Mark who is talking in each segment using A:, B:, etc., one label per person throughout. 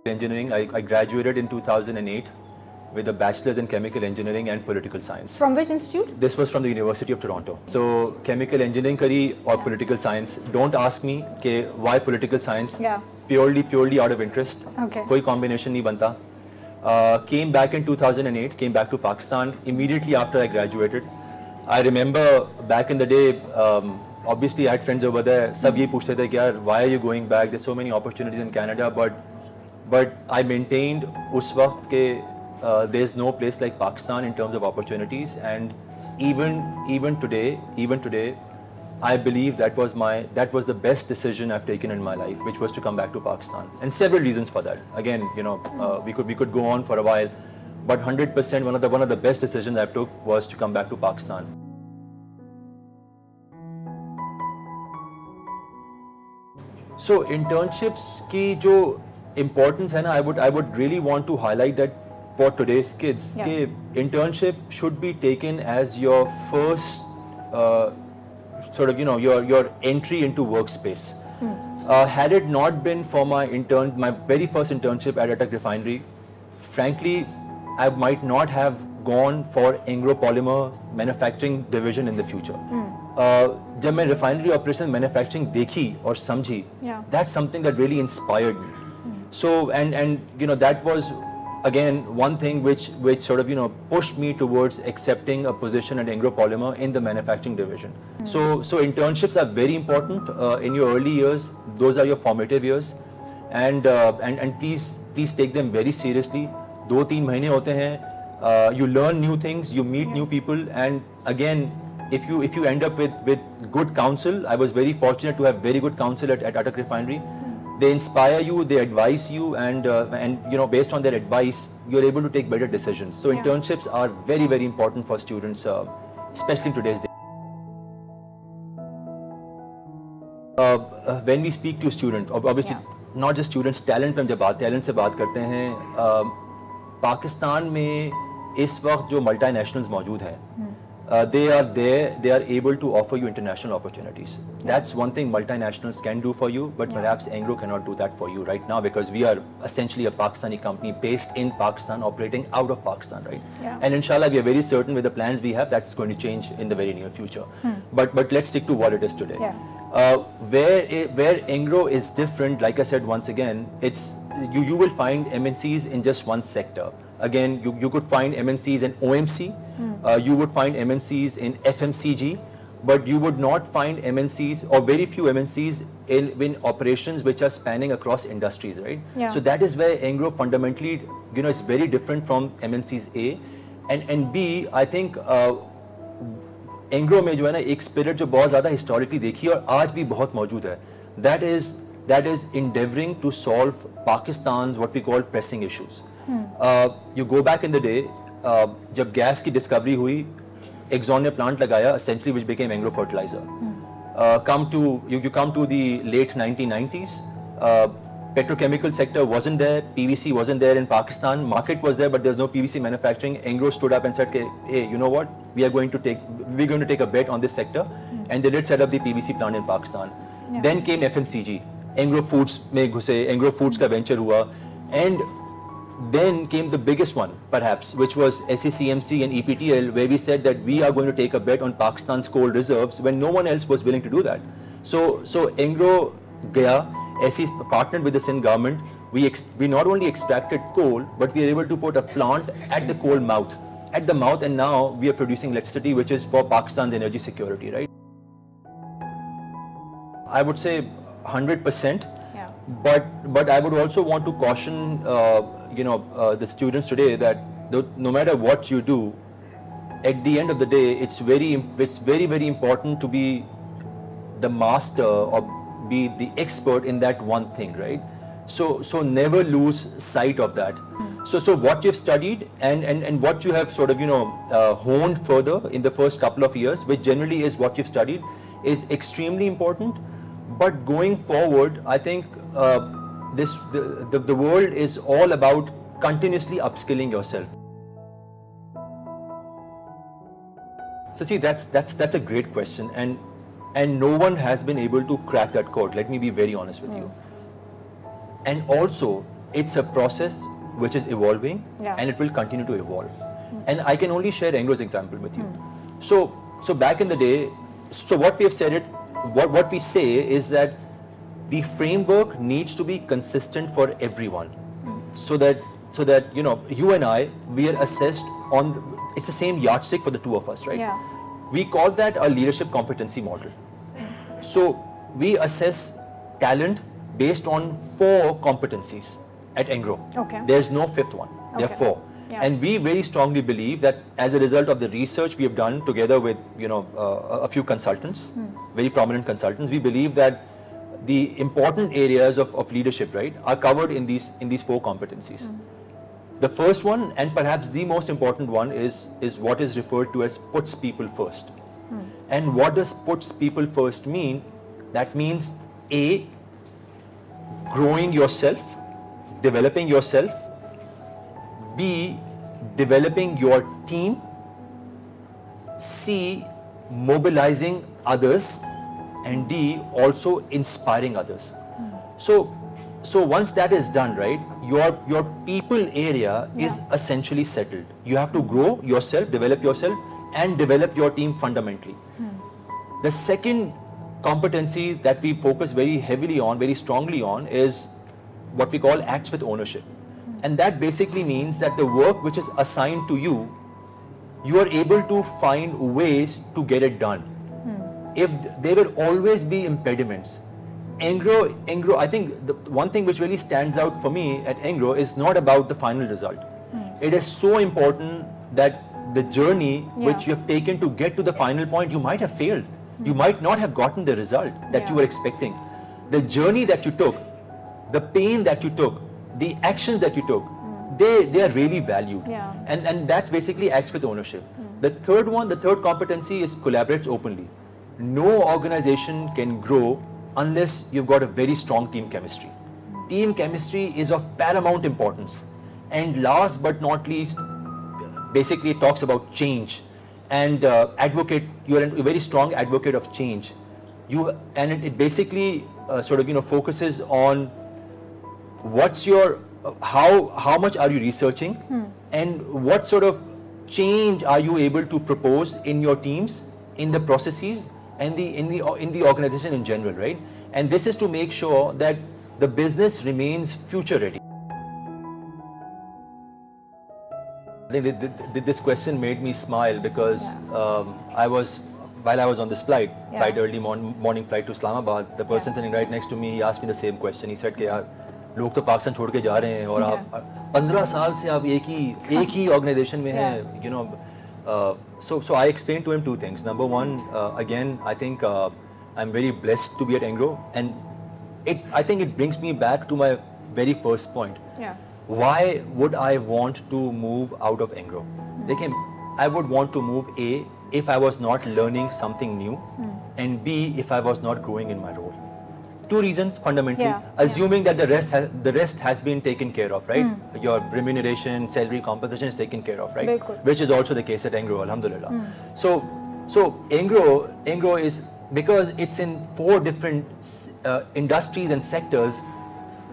A: Engineering. I graduated in 2008 with a bachelor's in chemical engineering and political science.
B: From which institute?
A: This was from the University of Toronto. So chemical engineering kari or political science. Don't ask me why political science.
B: Yeah.
A: Purely out of interest.
B: Okay.
A: Koi combination nahi banta. Came back in 2008. Came back to Pakistan immediately after I graduated. I remember back in the day. Obviously, I had friends over there. Sab ye puchte the ki yaar, why are you going back? There's so many opportunities in Canada, but I maintained us waqt ke there's no place like Pakistan in terms of opportunities, and even today, I believe that was the best decision I've taken in my life, which was to come back to Pakistan, and several reasons for that. Again, we could go on for a while, but 100% one of the best decisions I took was to come back to Pakistan. So internships की जो importance है ना, I would really want to highlight that for today's kids, कि internship should be taken as your first sort of your entry into workspace. Had it not been for my very first internship at a tech refinery, frankly, I might not have gone for Engro polymer manufacturing division in the future. जब मैं refinery operation manufacturing देखी और समझी, that's something that really inspired me. So and that was again one thing which sort of pushed me towards accepting a position at Engro polymer in the manufacturing division. So internships are very important in your early years. Those are your formative years, and please take them very seriously. 2-3 महीने होते हैं. You learn new things, you meet new people, and again, if you end up with good counsel, I was very fortunate to have very good counsel at Atak Refinery. They inspire you, they advise you, and based on their advice, you're able to take better decisions. So internships are very, very important for students, especially in today's day. When we speak to students, obviously not just students, talent पे हम जब talent से बात करते हैं, पाकिस्तान में इस वक्त जो multinationals मौजूद हैं, they are there, they are able to offer you international opportunities. That's one thing multinationals can do for you, but perhaps Engro cannot do that for you right now, because we are essentially a Pakistani company based in Pakistan, operating out of Pakistan, right? And inshallah, we are very certain with the plans we have, that's going to change in the very near future. But let's stick to what it is today. Where Engro is different, like I said once again, it's you will find MNCs in just one sector. Again, you could find MNCs in OMC, you would find MNCs in FMCG, but you would not find MNCs, or very few MNCs in operations which are spanning across industries, right? So that is where Engro fundamentally, it's very different from MNCs A, and B, I think Engro में जो है ना एक spirit जो बहुत ज़्यादा historically देखी है और आज भी बहुत मौजूद है, that is endeavoring to solve Pakistan's what we call pressing issues. You go back in the day, जब गैस की डिस्कवरी हुई, Exxon ने प्लांट लगाया, essentially which became Engro fertilizer. You come to the late 1990s, petrochemical sector wasn't there, PVC wasn't there in Pakistan, market was there, but there's no PVC manufacturing. Engro stood up and said, hey, you know what, we're going to take a bet on this sector, and they did set up the PVC plant in Pakistan. Then came FMCG, Engro Foods में घुसे, Engro Foods का venture हुआ, and then came the biggest one, perhaps, which was SECMC and EPTL, where we said that we are going to take a bet on Pakistan's coal reserves when no one else was willing to do that. So Engro gaya, SE partnered with the Sindh government. We not only extracted coal, but we are able to put a plant at the coal mouth, and now we are producing electricity, which is for Pakistan's energy security, right? I would say 100%, but I would also want to caution the students today that no matter what you do, at the end of the day, it's very, very important to be the master or be the expert in that one thing, right? So never lose sight of that. So what you've studied and what you have sort of honed further in the first couple of years, which generally is what you've studied, is extremely important. But going forward, I think the world is all about continuously upskilling yourself. So see, that's a great question, and no one has been able to crack that code. Let me be very honest with you. And also, it's a process which is evolving and it will continue to evolve. And I can only share Engro's example with you. So back in the day, so what we have said what we say is that the framework needs to be consistent for everyone, so that you know, you and I, we are assessed on it's the same yardstick for the two of us, right?
B: Yeah.
A: We call that a leadership competency model. So we assess talent based on 4 competencies at Engro.
B: Okay.
A: There's no 5th one. There are 4.
B: Yeah.
A: And we very strongly believe that as a result of the research we have done together with, you know, a few consultants, very prominent consultants, we believe that the important areas of leadership, right, are covered in these 4 competencies. The first one, and perhaps the most important one, is what is referred to as puts people first. And what does puts people first mean? That means A, growing yourself, developing yourself. B, developing your team. C, mobilizing others. And D, also inspiring others. So once that is done, right, your people area is essentially settled. You have to grow yourself, and develop your team fundamentally. The second competency that we focus very heavily on, very strongly on, is what we call acts with ownership. And that basically means that the work which is assigned to you, you are able to find ways to get it done. If there will always be impediments. Engro, I think the one thing which really stands out for me at Engro is not about the final result. It is so important that the journey which you have taken to get to the final point, you might have failed. You might not have gotten the result that you were expecting. The journey that you took, the pain that you took, the actions that you took, they are really valued. And that's basically acts with ownership. The third one, the third competency is collaborates openly. No organization can grow unless you've got a very strong team chemistry. Team chemistry is of paramount importance. And last but not least, basically it talks about change and advocate. You're a very strong advocate of change. It basically sort of, you know, focuses on what's your how much are you researching and what sort of change are you able to propose in your teams, in the processes, and in the organization in general, right? And this is to make sure that the business remains future ready. I think this question made me smile because while I was on this flight early morning flight to Islamabad, the person sitting right next to me, he asked me the same question. He said, "कि यार लोग तो पाकिस्तान छोड़ के जा रहे हैं और आप 15 साल से आप एक ही organization में हैं, you know." So I explained to him 2 things. Number one, again, I think I'm very blessed to be at Engro, and I think it brings me back to my very first point. Why would I want to move out of Engro? I would want to move A, if I was not learning something new, and B, if I was not growing in my role. 2 reasons fundamentally, assuming that the rest has been taken care of, right? Your remuneration, salary, compensation is taken care of, right? Which is also the case at Engro, alhamdulillah. So Engro is, because it's in 4 different industries and sectors,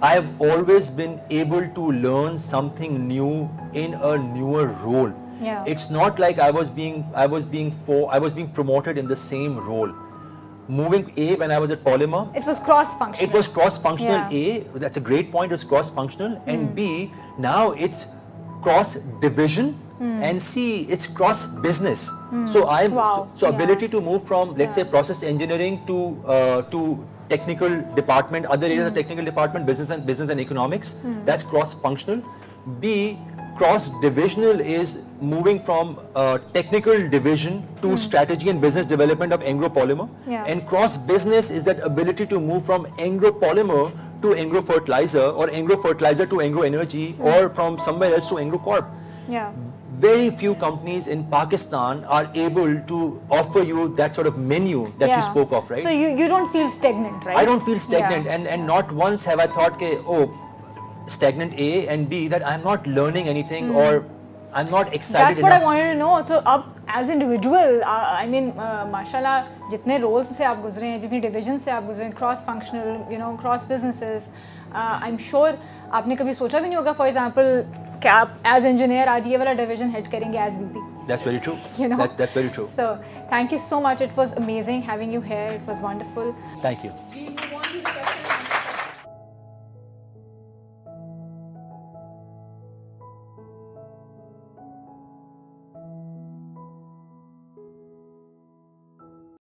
A: I have always been able to learn something new in a newer role. It's not like I was being promoted in the same role. Moving A, when I was at Polymer,
B: it was cross-functional.
A: It was cross-functional. A, that's a great point, it's cross-functional. And B, now it's cross-division. And C, it's cross-business. So ability to move from, let's say, process engineering to technical department, other areas of technical department, business and economics, that's cross-functional. B, cross-divisional is moving from technical division to strategy and business development of Engro Polymer. And cross-business is that ability to move from Engro Polymer to Engro Fertilizer, or Engro Fertilizer to Engro Energy, or from somewhere else to Engro Corp. Very few companies in Pakistan are able to offer you that sort of menu that you spoke of, right?
B: So you don't feel stagnant, right?
A: I don't feel stagnant, and not once have I thought, oh, stagnant A, and B, that I'm not learning anything, or I'm not excited
B: That's what
A: enough.
B: I wanted to know. So, as individual, I mean, mashallah, जितने roles से आप गुजरे हैं, जितनी divisions से आप गुजरे हैं, cross-functional, you know, cross businesses, I'm sure आपने कभी सोचा भी नहीं होगा, for example, कि आप as engineer आज ये वाला division head करेंगे as VP.
A: That's very true.
B: You know,
A: that's very true.
B: So, thank you so much. It was amazing having you here. It was wonderful.
A: Thank you.
B: We move on to the question.